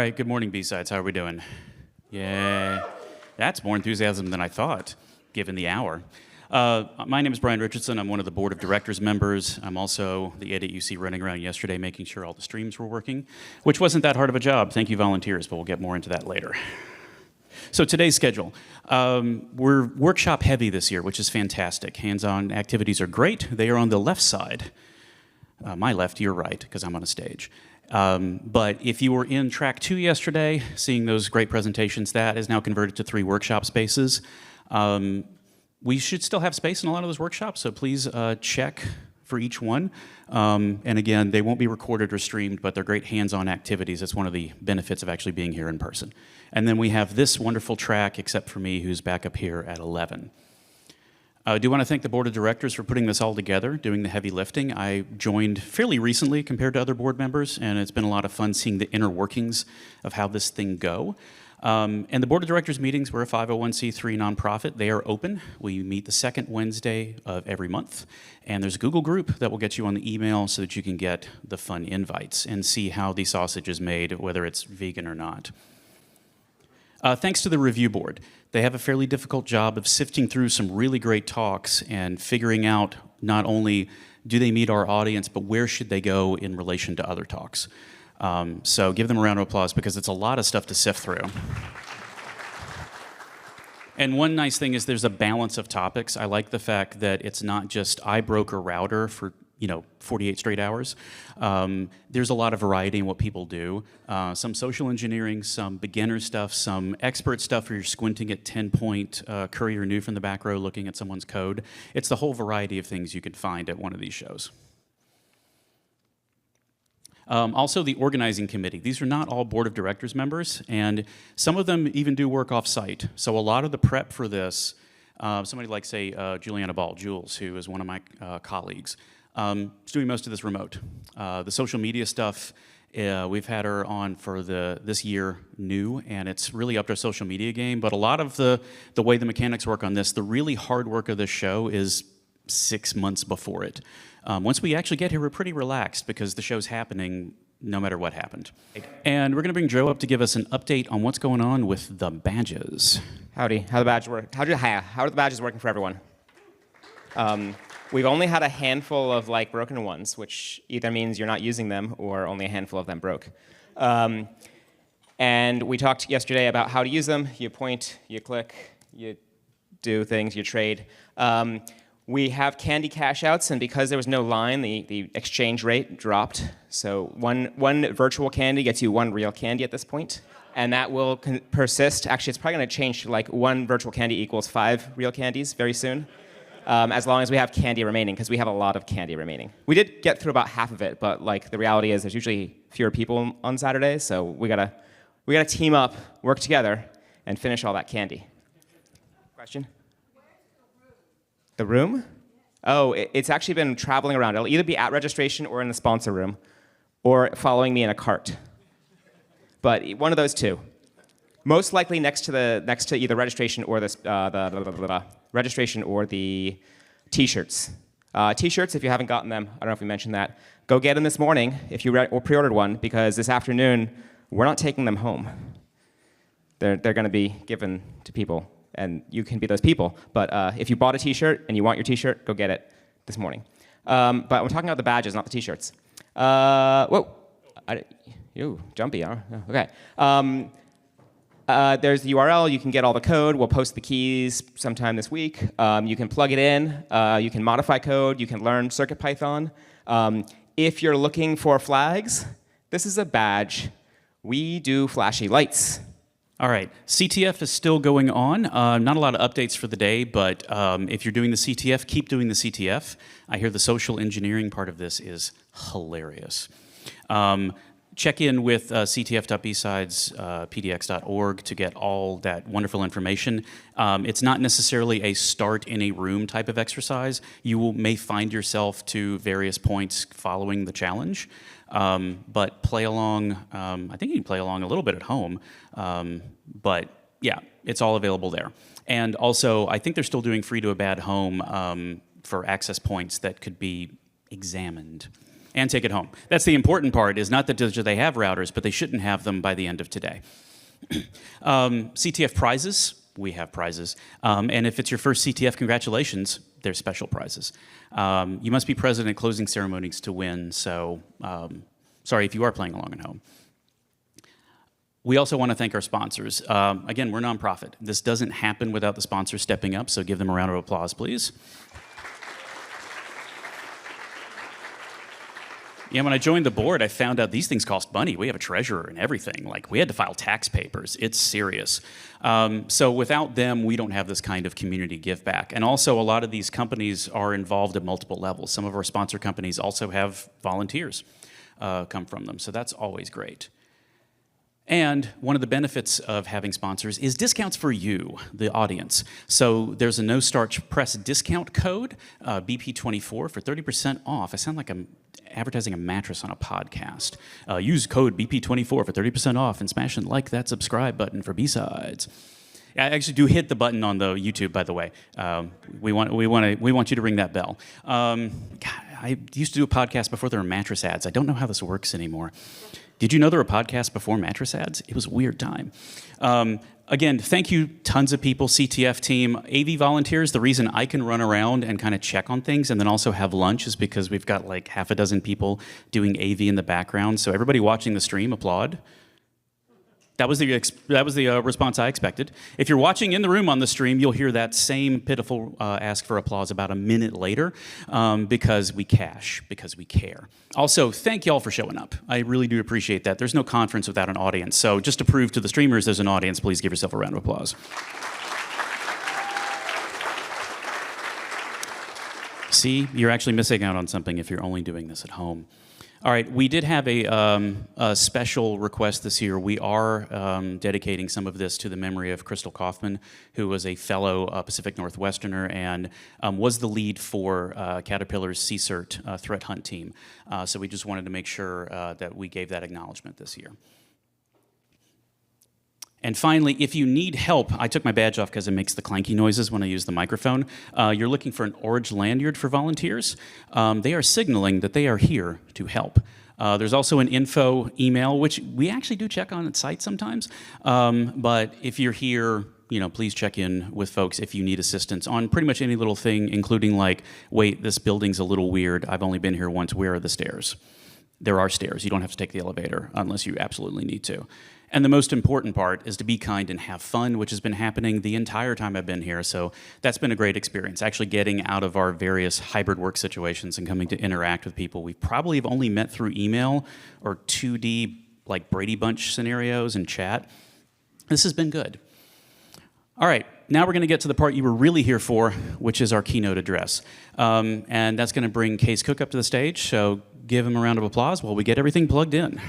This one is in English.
right, good morning, BSides. How are we doing? Yay. That's more enthusiasm than I thought, given the hour. My name is Brian Richardson. I'm one of the board of directors members. I'm also the idiot you see running around yesterday making sure all the streams were working, which wasn't that hard of a job. Thank you, volunteers, but we'll get more into that later. So today's schedule. We're workshop heavy this year, which is fantastic. Hands-on activities are great. They are on the left side. My left, your right, because I'm on a stage. But if you were in track 2 yesterday, seeing those great presentations, that is now converted to 3 workshop spaces. We should still have space in a lot of those workshops, so please check for each one. And again, they won't be recorded or streamed, but they're great hands-on activities. That's one of the benefits of actually being here in person. And then we have this wonderful track, except for me, who's back up here at 11. I do want to thank the board of directors for putting this all together, doing the heavy lifting. I joined fairly recently compared to other board members, and it's been a lot of fun seeing the inner workings of how this thing go. And the board of directors meetings, we're a 501c3 nonprofit. They are open. We meet the second Wednesday of every month. And there's a Google group that will get you on the email so that you can get the fun invites and see how the sausage is made, whether it's vegan or not. Thanks to the review board. They have a fairly difficult job of sifting through some really great talks and figuring out not only do they meet our audience, but where should they go in relation to other talks. So give them a round of applause because it's a lot of stuff to sift through. And one nice thing is there's a balance of topics. I like the fact that it's not just I broke a router for 48 straight hours. There's a lot of variety in what people do. Some social engineering, some beginner stuff, some expert stuff where you're squinting at 10-point Courier New from the back row looking at someone's code. It's the whole variety of things you could find at one of these shows. Also, the organizing committee. These are not all board of directors members, and some of them even do work off-site. So a lot of the prep for this, somebody like, say, Juliana Ball, Jules, who is one of my colleagues, is doing most of this remote. The social media stuff, we've had her on for this year new, and it's really upped our social media game. But a lot of the way the mechanics work on this, the really hard work of this show is 6 months before it. Once we actually get here, we're pretty relaxed because the show's happening no matter what happened. And we're going to bring Joe up to give us an update on what's going on with the badges. Howdy. How the badges work? How are the badges working for everyone? We've only had a handful of broken ones, which either means you're not using them or only a handful of them broke. And we talked yesterday about how to use them. You point, you click, you do things, you trade. We have candy cash outs, and because there was no line, the exchange rate dropped. So one virtual candy gets you 1 real candy at this point, and that will persist. Actually, it's probably going to change to 1 virtual candy equals 5 real candies very soon, as long as we have candy remaining, because we have a lot of candy remaining. We did get through about half of it, but the reality is there's usually fewer people on Saturdays, so we gotta team up, work together, and finish all that candy. Question? The room? Oh, it's actually been traveling around. It'll either be at registration or in the sponsor room, or following me in a cart. But one of those two. Most likely next to either registration or the registration or the T-shirts. T-shirts, if you haven't gotten them, I don't know if we mentioned that. Go get them this morning if you pre-ordered one, because this afternoon we're not taking them home. They're going to be given to people. And you can be those people. But if you bought a T-shirt and you want your T-shirt, go get it this morning. But I'm talking about the badges, not the T-shirts. Whoa. Jumpy, huh? Okay. There's the URL. You can get all the code. We'll post the keys sometime this week. You can plug it in. You can modify code. You can learn CircuitPython. If you're looking for flags, this is a badge. We do flashy lights. All right, CTF is still going on. Not a lot of updates for the day, but if you're doing the CTF, keep doing the CTF. I hear the social engineering part of this is hilarious. Check in with ctf.bsidespdx.org to get all that wonderful information. It's not necessarily a start in a room type of exercise. You may find yourself to various points following the challenge. But play along, I think you can play along a little bit at home, but yeah, it's all available there. And also, I think they're still doing free to a bad home for access points that could be examined. and take it home. That's the important part, is not that they have routers, but they shouldn't have them by the end of today. CTF prizes, we have prizes. And if it's your first CTF, congratulations, there's special prizes. You must be present at closing ceremonies to win, so sorry if you are playing along at home. We also want to thank our sponsors. Again, we're a nonprofit. This doesn't happen without the sponsors stepping up, so give them a round of applause, please. Yeah, when I joined the board, I found out these things cost money. We have a treasurer and everything. Like, we had to file tax papers. It's serious. So without them, we don't have this kind of community give back. And also, a lot of these companies are involved at multiple levels. Some of our sponsor companies also have volunteers come from them, so that's always great. And one of the benefits of having sponsors is discounts for you, the audience. So there's a No Starch Press discount code, BP24, for 30% off. I sound like I'm advertising a mattress on a podcast. Use code BP24 for 30% off and smash the like that subscribe button for BSides. I actually do hit the button on the YouTube, by the way. We want you to ring that bell. God, I used to do a podcast before there were mattress ads. I don't know how this works anymore. Did you know there were podcasts before mattress ads? It was a weird time. Again, thank you, tons of people, CTF team, AV volunteers. The reason I can run around and kind of check on things and then also have lunch is because we've got like half a dozen people doing AV in the background. So everybody watching the stream, applaud. That was the response I expected. If you're watching in the room on the stream, you'll hear that same pitiful ask for applause about a minute later, because we cash, because we care. Also, thank y'all for showing up. I really do appreciate that. There's no conference without an audience, so just to prove to the streamers there's an audience, please give yourself a round of applause. See, you're actually missing out on something if you're only doing this at home. All right, we did have a special request this year. We are dedicating some of this to the memory of Crystal Kaufman, who was a fellow Pacific Northwesterner and was the lead for Caterpillar's CSERT threat hunt team. So we just wanted to make sure that we gave that acknowledgement this year. And finally, if you need help, I took my badge off because it makes the clanky noises when I use the microphone. You're looking for an orange lanyard for volunteers. They are signaling that they are here to help. There's also an info email, which we actually do check on at site sometimes. But if you're here, please check in with folks if you need assistance on pretty much any little thing, including like, wait, this building's a little weird. I've only been here once. Where are the stairs? There are stairs. You don't have to take the elevator unless you absolutely need to. And the most important part is to be kind and have fun, which has been happening the entire time I've been here. So that's been a great experience, actually getting out of our various hybrid work situations and coming to interact with people. We probably have only met through email or 2D, like Brady Bunch scenarios and chat. This has been good. All right, now we're going to get to the part you were really here for, which is our keynote address. And that's going to bring Case Cook up to the stage. So give him a round of applause while we get everything plugged in.